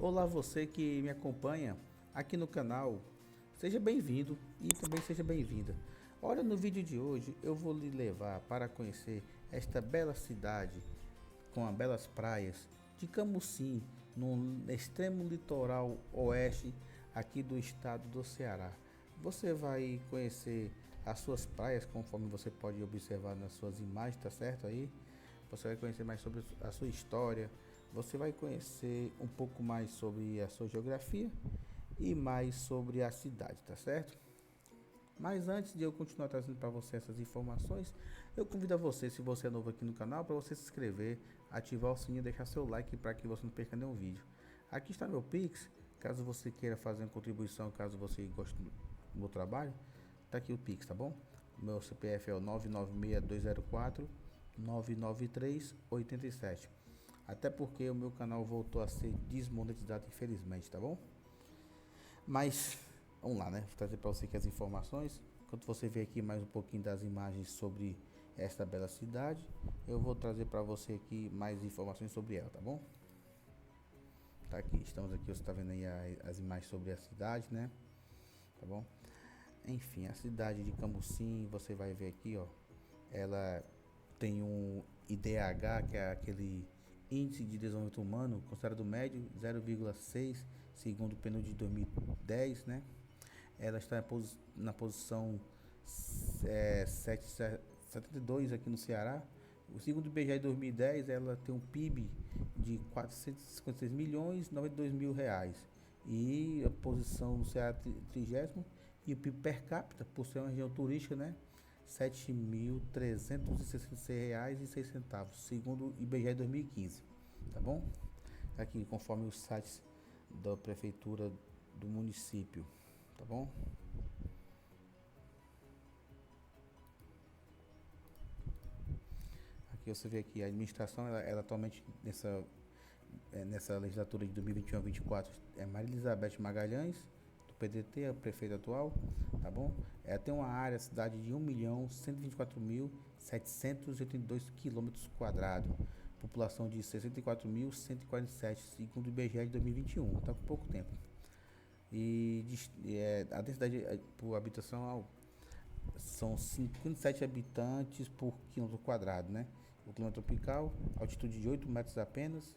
Olá você que me acompanha aqui no canal, seja bem-vindo e também seja bem-vinda. Olha, no vídeo de hoje eu vou lhe levar para conhecer esta bela cidade com as belas praias de Camusim, no extremo litoral oeste aqui do estado do Ceará. Você vai conhecer as suas praias, conforme você pode observar nas suas imagens, tá certo aí? Você vai conhecer mais sobre a sua história, você vai conhecer um pouco mais sobre a sua geografia e mais sobre a cidade, tá certo? Mas antes de eu continuar trazendo para você essas informações, eu convido a você, se você é novo aqui no canal, para você se inscrever, ativar o sininho e deixar seu like para que você não perca nenhum vídeo. Aqui está meu Pix, caso você queira fazer uma contribuição, caso você goste do meu trabalho, tá aqui o Pix, tá bom? O meu CPF é o 996-204-993-87. Até porque o meu canal voltou a ser desmonetizado, infelizmente, tá bom? Mas vamos lá, né? Vou trazer para você aqui as informações. Enquanto você vê aqui mais um pouquinho das imagens sobre esta bela cidade, eu vou trazer para você aqui mais informações sobre ela, tá bom? Tá aqui, estamos aqui, você está vendo aí as imagens sobre a cidade, né? Tá bom? Enfim, a cidade de Camusim, você vai ver aqui, ó. Ela tem um IDH, que é aquele Índice de Desenvolvimento Humano, considerado médio, 0,6, segundo o PNUD de 2010, né? Ela está na posição 72 aqui no Ceará. O segundo IBGE de 2010, ela tem um PIB de 456 milhões e 92 mil reais. E a posição no Ceará 30º, e o PIB per capita, por ser uma região turística, né? R$ 7.366,06, segundo o IBGE 2015, tá bom? Aqui, conforme os sites da prefeitura do município, tá bom? Aqui você vê que a administração, ela atualmente nessa legislatura de 2021 a 2024 é Maria Elizabeth Magalhães, do PDT, a prefeita atual, tá bom? Ela tem uma área, cidade de 1.124.782 km², população de 64.147, segundo o IBGE de 2021, tá com pouco tempo. E a densidade por habitação são 57 habitantes por quilômetro quadrado, né? O clima tropical, altitude de 8 metros apenas,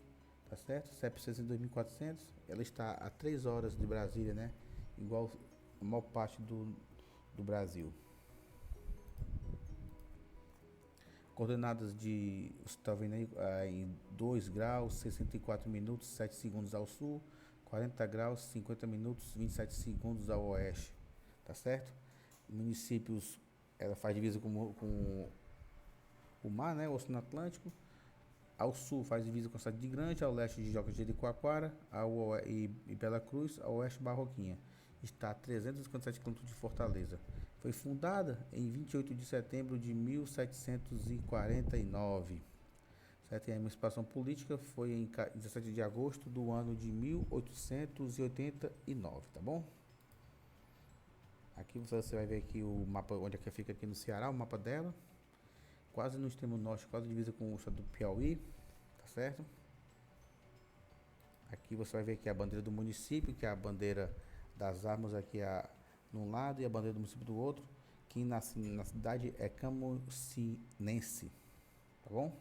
tá certo? CEP 62.400, ela está a 3 horas de Brasília, né? Igual a maior parte do Brasil. Coordenadas de, você está vendo aí, em 2 graus, 64 minutos, 7 segundos ao sul, 40 graus, 50 minutos, 27 segundos ao oeste, tá certo? Municípios, ela faz divisa com o mar, né, o Oceano Atlântico. Ao sul faz divisa com a cidade de Grande, ao leste de Joca de Jericoacoara, e Bela Cruz, ao oeste Barroquinha. Está a 357 km de Fortaleza. Foi fundada em 28 de setembro de 1749. Certo? E a emancipação política foi em 17 de agosto do ano de 1889, tá bom? Aqui você vai ver aqui o mapa, onde é que fica aqui no Ceará, o mapa dela. Quase no extremo norte, quase divisa com o estado do Piauí, tá certo? Aqui você vai ver aqui a bandeira do município, que é a bandeira das armas aqui num lado e a bandeira do município do outro, que na cidade é camusinense, tá bom?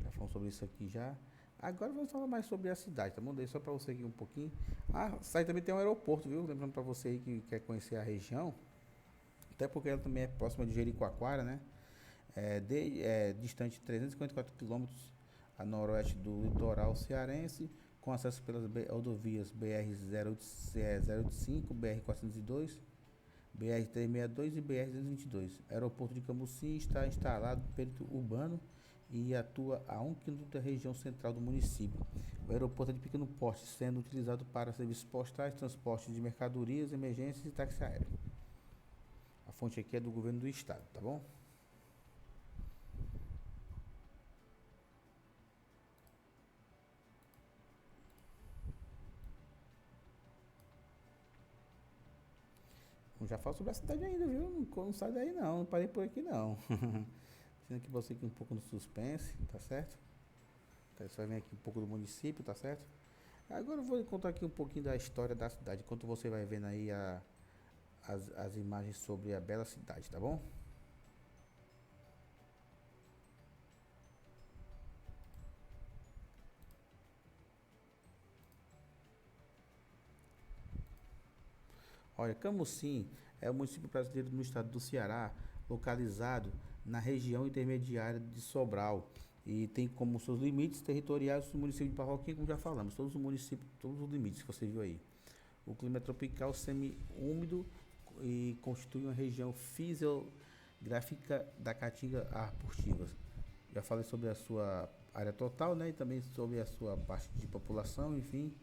Já falamos sobre isso aqui já. Agora vamos falar mais sobre a cidade, tá bom? Dei só para você aqui um pouquinho. A cidade também tem um aeroporto, viu? Lembrando para você aí que quer conhecer a região, até porque ela também é próxima de Jericoacoara, né? Distante de 354 quilômetros a noroeste do litoral cearense, com acesso pelas rodovias BR-085, BR-402, BR-362 e BR-222. O aeroporto de Camusim está instalado no perímetro urbano e atua a 1 km da região central do município. O aeroporto é de pequeno porte, sendo utilizado para serviços postais, transporte de mercadorias, emergências e táxi aéreo. A fonte aqui é do governo do estado, tá bom? Já falo sobre a cidade ainda, viu? Não sai daí não parei por aqui não. Sendo aqui um pouco no suspense, tá certo? Então você vai ver aqui um pouco do município, tá certo? Agora eu vou contar aqui um pouquinho da história da cidade, enquanto você vai vendo aí as imagens sobre a bela cidade, tá bom? Olha, Camusim é um município brasileiro no estado do Ceará, localizado na região intermediária de Sobral e tem como seus limites territoriais o município de Parroquinha, como já falamos, todos os municípios, todos os limites que você viu aí. O clima é tropical semi-úmido e constitui uma região fisiográfica da caatinga arbustiva. Já falei sobre a sua área total, né, e também sobre a sua parte de população, enfim.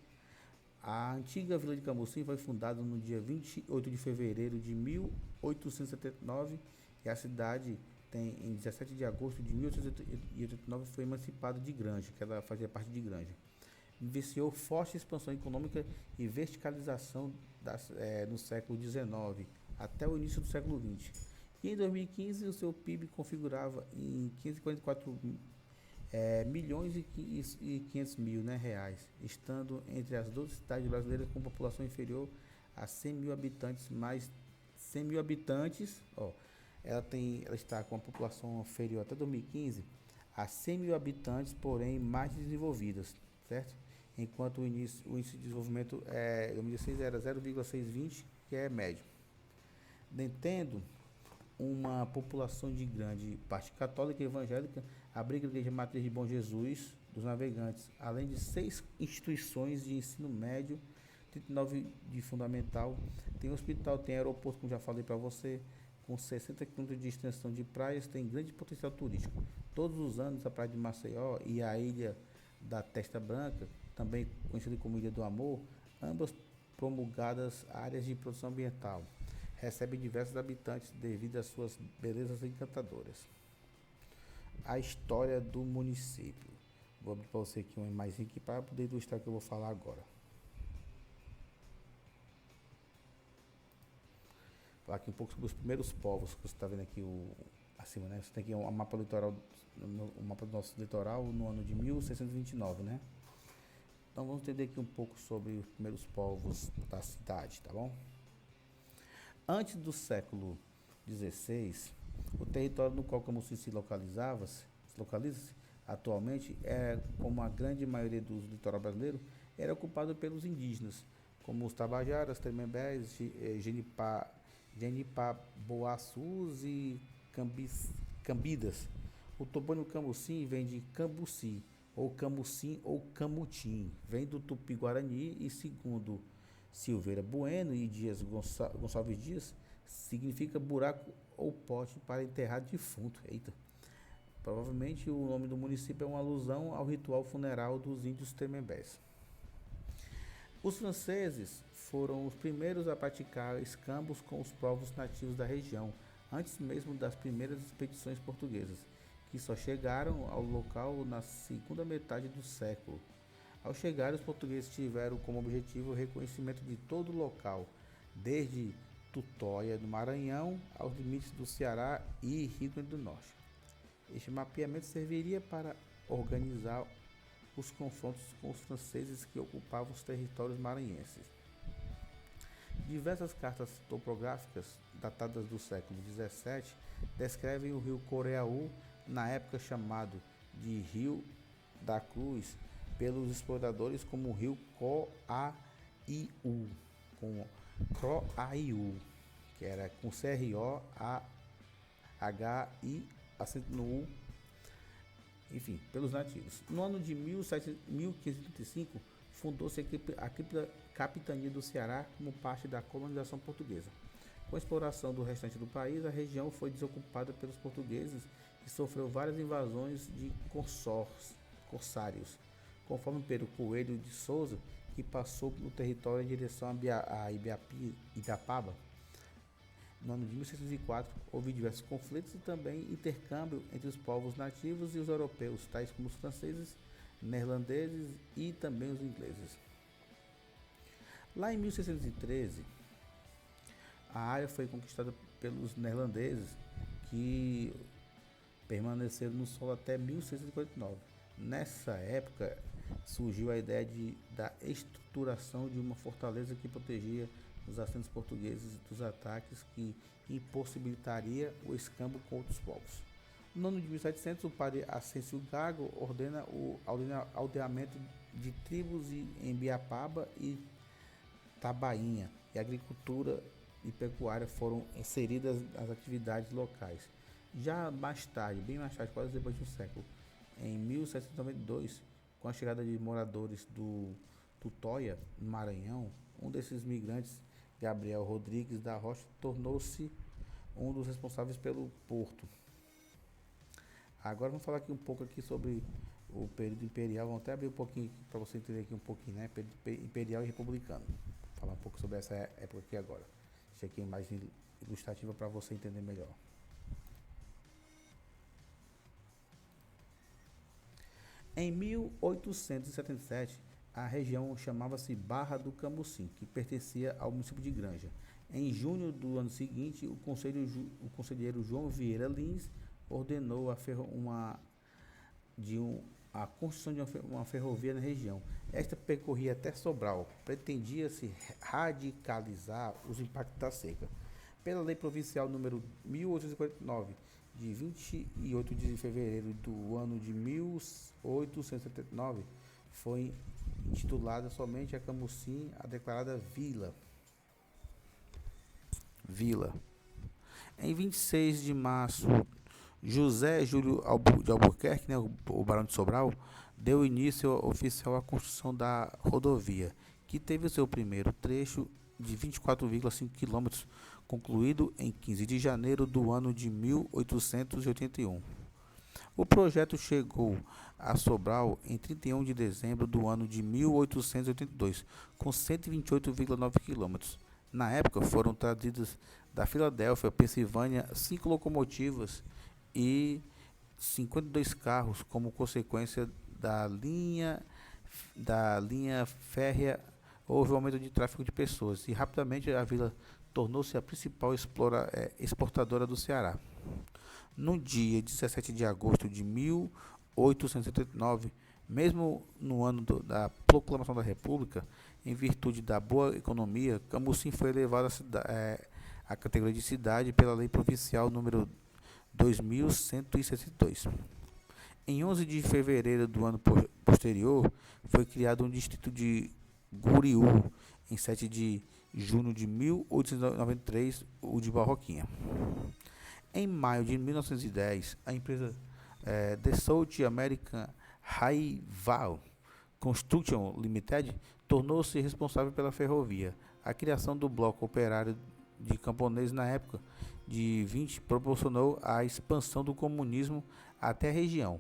A antiga Vila de Camusim foi fundada no dia 28 de fevereiro de 1879 e a cidade tem, em 17 de agosto de 1889, foi emancipada de Granja, que ela fazia parte de Granja. Vivenciou forte expansão econômica e verticalização no século XIX até o início do século XX. E em 2015, o seu PIB configurava em 544 milhões e 500 mil, né, reais, estando entre as 12 cidades brasileiras com população inferior a 100 mil habitantes, mais 100 mil habitantes, ó, ela está com a população inferior até 2015 a 100 mil habitantes, porém mais desenvolvidas, certo? Enquanto o índice de desenvolvimento em 2016 era 0,620, que é médio. Detendo uma população de grande parte católica e evangélica, abriga a Igreja Matriz de Bom Jesus dos Navegantes, além de 6 instituições de ensino médio, 39 de fundamental, tem hospital, tem aeroporto, como já falei para você, com 60 quilômetros de extensão de praias, tem grande potencial turístico. Todos os anos, a Praia de Maceió e a Ilha da Testa Branca, também conhecida como Ilha do Amor, ambas promulgadas áreas de proteção ambiental, recebem diversos habitantes devido às suas belezas encantadoras. A história do município. Vou abrir para você aqui uma imagem aqui para poder ilustrar o que eu vou falar agora. Falar aqui um pouco sobre os primeiros povos que você está vendo aqui acima, né? Você tem aqui um mapa litoral, um mapa do nosso litoral no ano de 1629, né? Então vamos entender aqui um pouco sobre os primeiros povos da cidade, tá bom? Antes do século XVI, o território no qual Camusim se localiza-se atualmente, como a grande maioria do litoral brasileiro, era ocupado pelos indígenas, como os Tabajaras, Tremembés, Genipaboaçus e Cambidas. O topônimo Camusim vem de Cambuci, ou Camucim ou Camutim, vem do Tupi-Guarani e, segundo Silveira Bueno e Gonçalves Dias, significa buraco ou pote para enterrar defunto. Eita! Provavelmente o nome do município é uma alusão ao ritual funeral dos índios Tremembés. Os franceses foram os primeiros a praticar escambos com os povos nativos da região, antes mesmo das primeiras expedições portuguesas, que só chegaram ao local na segunda metade do século. Ao chegar, os portugueses tiveram como objetivo o reconhecimento de todo o local, desde Tutóia, do Maranhão, aos limites do Ceará e Rio Grande do Norte. Este mapeamento serviria para organizar os confrontos com os franceses que ocupavam os territórios maranhenses. Diversas cartas topográficas, datadas do século XVII, descrevem o rio Coreaú, na época chamado de Rio da Cruz, pelos exploradores como o rio Coaiú, com Croaiú, que era com C-R-O-A-H-I, acento no U, enfim, pelos nativos. No ano de 1535, fundou-se a capitania do Ceará como parte da colonização portuguesa. Com a exploração do restante do país, a região foi desocupada pelos portugueses e sofreu várias invasões de corsários, conforme Pedro Coelho de Souza, que passou no território em direção a Ibiapaba. No ano de 1604, houve diversos conflitos e também intercâmbio entre os povos nativos e os europeus, tais como os franceses, neerlandeses e também os ingleses. Lá em 1613, a área foi conquistada pelos neerlandeses, que permaneceram no solo até 1649. Nessa época, surgiu a ideia da estruturação de uma fortaleza que protegia os assentos portugueses dos ataques que impossibilitaria o escambo com outros povos. No ano de 1700, o padre Ascencio Gago ordena o aldeamento de tribos em Biapaba e Tabainha, e agricultura e pecuária foram inseridas nas atividades locais. Já mais tarde, bem mais tarde, quase depois de um século, em 1792, com a chegada de moradores do Tutóia, no Maranhão, um desses migrantes, Gabriel Rodrigues da Rocha, tornou-se um dos responsáveis pelo porto. Agora vamos falar aqui um pouco aqui sobre o período imperial. Vamos até abrir um pouquinho para você entender aqui um pouquinho, né? Período imperial e republicano. Vou falar um pouco sobre essa época aqui agora. Deixa aqui a imagem ilustrativa para você entender melhor. Em 1877, a região chamava-se Barra do Camusim, que pertencia ao município de Granja. Em junho do ano seguinte, o conselheiro João Vieira Lins ordenou a construção de uma ferrovia na região. Esta percorria até Sobral. Pretendia-se radicalizar os impactos da seca. Pela lei provincial número 1849, de 28 de fevereiro do ano de 1879, foi intitulada somente a Camusim, a declarada Vila. Em 26 de março, José Júlio de Albuquerque, né, o Barão de Sobral, deu início oficial à construção da rodovia, que teve o seu primeiro trecho de 24,5 km, concluído em 15 de janeiro do ano de 1881. O projeto chegou a Sobral em 31 de dezembro do ano de 1882, com 128,9 km. Na época, foram trazidas da Filadélfia, Pensilvânia, 5 locomotivas e 52 carros, como consequência da linha férrea. Houve um aumento de tráfego de pessoas e rapidamente a vila tornou-se a principal exportadora do Ceará. No dia 17 de agosto de 1879, mesmo no ano da proclamação da República, em virtude da boa economia, Camusim foi elevado à categoria de cidade pela lei provincial número 2162. Em 11 de fevereiro do ano posterior, foi criado um distrito de Guriú. Em 7 de junho de 1893, o de Barroquinha. Em maio de 1910, a empresa Dassault American Railway Construction Limited tornou-se responsável pela ferrovia. A criação do bloco operário de camponeses na época de 20 proporcionou a expansão do comunismo até a região.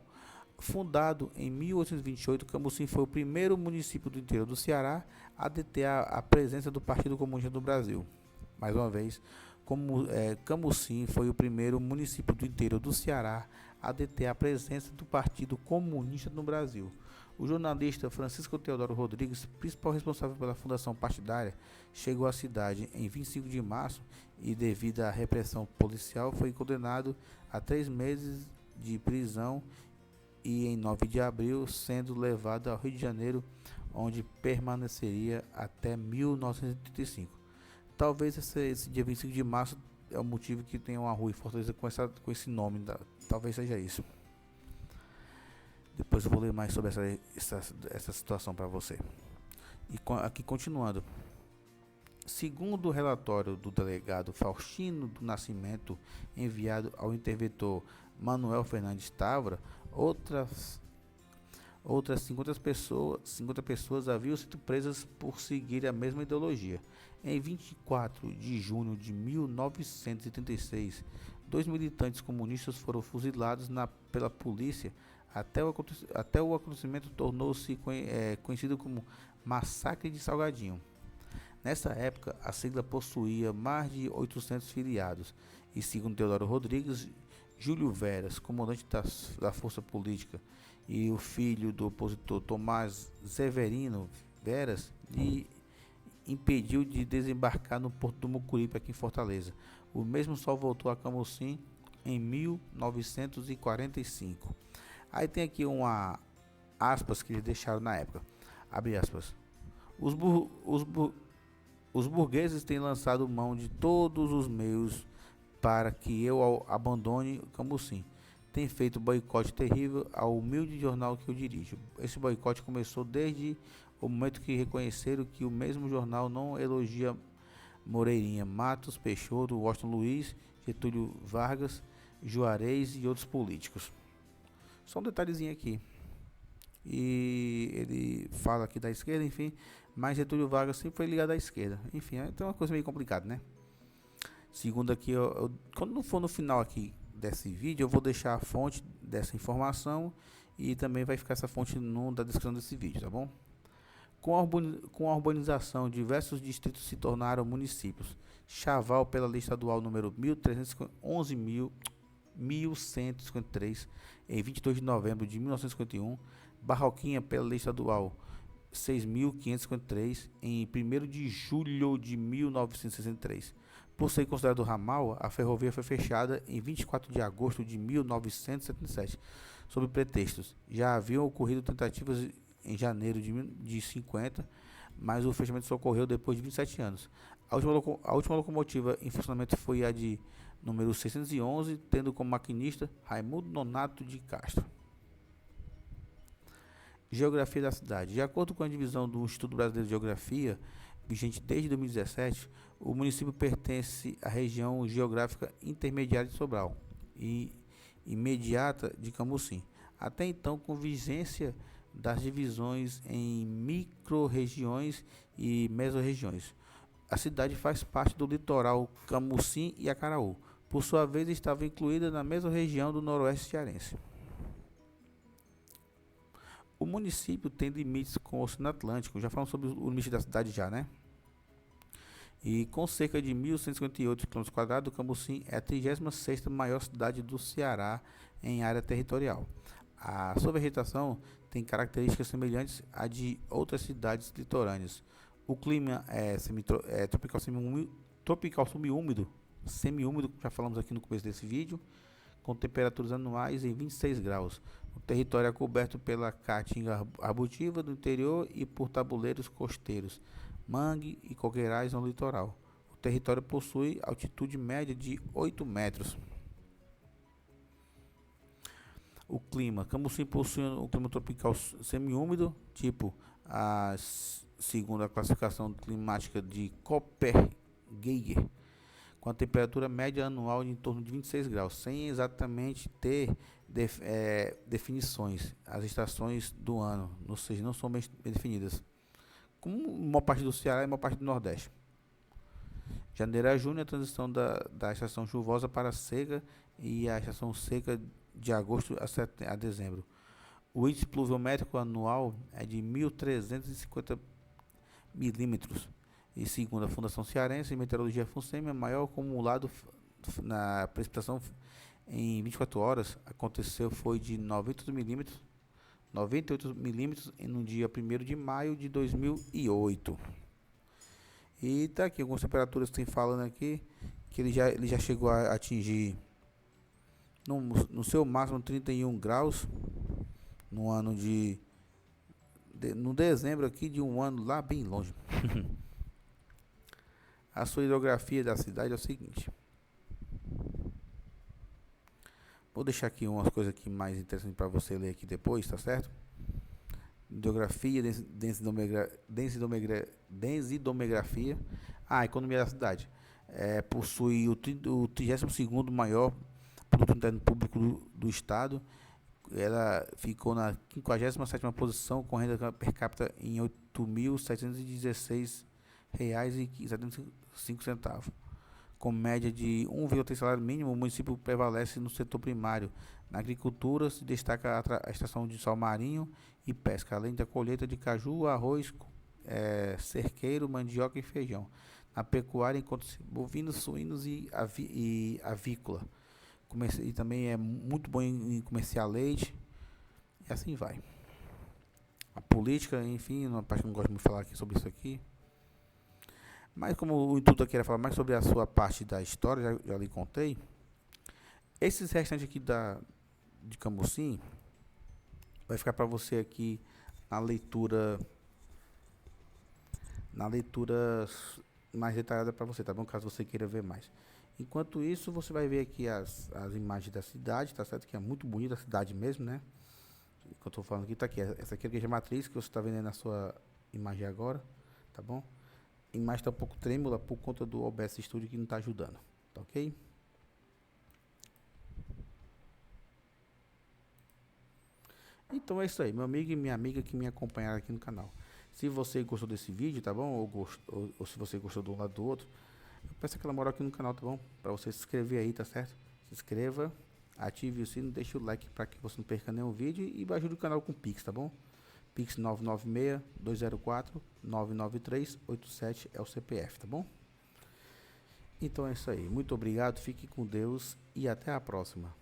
Fundado em 1828, Camusim foi o primeiro município do interior do Ceará a deter a presença do Partido Comunista do Brasil. Mais uma vez, Camusim foi o primeiro município do interior do Ceará a deter a presença do Partido Comunista no Brasil. O jornalista Francisco Teodoro Rodrigues, principal responsável pela fundação partidária, chegou à cidade em 25 de março e, devido à repressão policial, foi condenado a 3 meses de prisão e, em 9 de abril, sendo levado ao Rio de Janeiro, onde permaneceria até 1935. Talvez esse dia 25 de março é o motivo que tem uma rua em Fortaleza com esse nome. Talvez seja isso. Depois eu vou ler mais sobre essa situação para você. E aqui continuando. Segundo o relatório do delegado Faustino do Nascimento, enviado ao interventor Manuel Fernandes Távora, outras 50 pessoas haviam sido presas por seguir a mesma ideologia. Em 24 de junho de 1936, 2 militantes comunistas foram fuzilados pela polícia. Até o acontecimento tornou-se conhecido como Massacre de Salgadinho. Nessa época, a sigla possuía mais de 800 filiados e, segundo Teodoro Rodrigues, Júlio Veras, comandante da força política, e o filho do opositor Tomás Severino Veras, lhe impediu de desembarcar no porto do Mucuripe, aqui em Fortaleza. O mesmo só voltou a Camusim em 1945. Aí tem aqui uma aspas que eles deixaram na época. Abre aspas. Os, bur, os, bur, os burgueses têm lançado mão de todos os meios para que eu abandone Cambuci. Tem feito boicote terrível ao humilde jornal que eu dirijo. Esse boicote começou desde o momento que reconheceram que o mesmo jornal não elogia Moreirinha, Matos, Peixoto, Washington Luiz, Getúlio Vargas, Juarez e outros políticos. Só um detalhezinho aqui. E ele fala aqui da esquerda, enfim, mas Getúlio Vargas sempre foi ligado à esquerda. Enfim, é uma coisa meio complicada, né? Segundo aqui, quando for no final aqui desse vídeo, eu vou deixar a fonte dessa informação e também vai ficar essa fonte da descrição desse vídeo, tá bom? Com a urbanização, diversos distritos se tornaram municípios. Chaval, pela lei estadual número 1153, em 22 de novembro de 1951. Barroquinha, pela lei estadual 6.553, em 1º de julho de 1963. Por ser considerado ramal, a ferrovia foi fechada em 24 de agosto de 1977, sob pretextos. Já haviam ocorrido tentativas em janeiro de 50, mas o fechamento só ocorreu depois de 27 anos. A última locomotiva em funcionamento foi a de número 611, tendo como maquinista Raimundo Nonato de Castro. Geografia da cidade. De acordo com a divisão do Instituto Brasileiro de Geografia, vigente desde 2017, o município pertence à região geográfica intermediária de Sobral e imediata de Cambuci. Até então, com vigência das divisões em micro-regiões e mesorregiões. A cidade faz parte do litoral Cambuci e Acaraú. Por sua vez, estava incluída na mesma região do noroeste cearense. O município tem limites com o Oceano Atlântico. Já falamos sobre o limite da cidade já, né? E com cerca de 1.158 km², Cambuci é a 36ª maior cidade do Ceará em área territorial. A sua vegetação tem características semelhantes à de outras cidades litorâneas. O clima é tropical semi-úmido, já falamos aqui no começo desse vídeo, com temperaturas anuais em 26 graus. O território é coberto pela caatinga arbutiva do interior e por tabuleiros costeiros, mangue e coqueirais no litoral. O território possui altitude média de 8 metros. O clima. Cambuci possui um clima tropical semiúmido, tipo segundo a classificação climática de Köppen-Geiger, com a temperatura média anual de em torno de 26 graus, sem exatamente ter definições. As estações do ano, ou seja, não são bem definidas, como uma parte do Ceará e uma parte do Nordeste. Janeiro a junho, a transição da estação chuvosa para a seca e a estação seca de agosto a dezembro. O índice pluviométrico anual é de 1.350 milímetros. E segundo a Fundação Cearense de Meteorologia FUNSEMI, é maior acumulado na precipitação em 24 horas foi de 98 milímetros no dia 1º de maio de 2008. E tá aqui algumas temperaturas que tem falando aqui que ele já chegou a atingir no seu máximo 31 graus no ano no dezembro aqui de um ano lá bem longe. A sua hidrografia da cidade é o seguinte. Vou deixar aqui umas coisas aqui mais interessantes para você ler aqui depois, tá certo? Hidrografia, densidomegrafia. Economia da cidade. Possui o 32º maior produto interno público do estado. Ela ficou na 57ª posição, com renda per capita em R$ 8.716,75. Com média de 1,3 salário mínimo, o município prevalece no setor primário. Na agricultura, se destaca a extração de sal marinho e pesca, além da colheita de caju, arroz, cerqueiro, mandioca e feijão. Na pecuária, encontra-se bovinos, suínos e avícola. E também é muito bom em comerciar leite, e assim vai. A política, enfim, uma parte que eu não gosto muito de falar aqui sobre isso aqui. Mas como o intuito aqui era falar mais sobre a sua parte da história, já lhe contei. Esses restantes aqui de Cambuci, vai ficar para você aqui na leitura, na leitura mais detalhada para você, tá bom? Caso você queira ver mais. Enquanto isso, você vai ver aqui as imagens da cidade, tá certo? Que é muito bonita a cidade mesmo, né? O que eu tô falando aqui tá aqui. Essa aqui é a igreja matriz que você tá vendo aí na sua imagem agora, tá bom? A imagem tá um pouco trêmula por conta do OBS Studio que não tá ajudando, tá ok? Então é isso aí, meu amigo e minha amiga que me acompanharam aqui no canal. Se você gostou desse vídeo, tá bom? Ou se você gostou do lado do outro, eu peço aquela moral aqui no canal, tá bom? Pra você se inscrever aí, tá certo? Se inscreva, ative o sino, deixa o like para que você não perca nenhum vídeo e ajude o canal com Pix, tá bom? Pix 996-204-99387 é o CPF, tá bom? Então é isso aí. Muito obrigado, fique com Deus e até a próxima.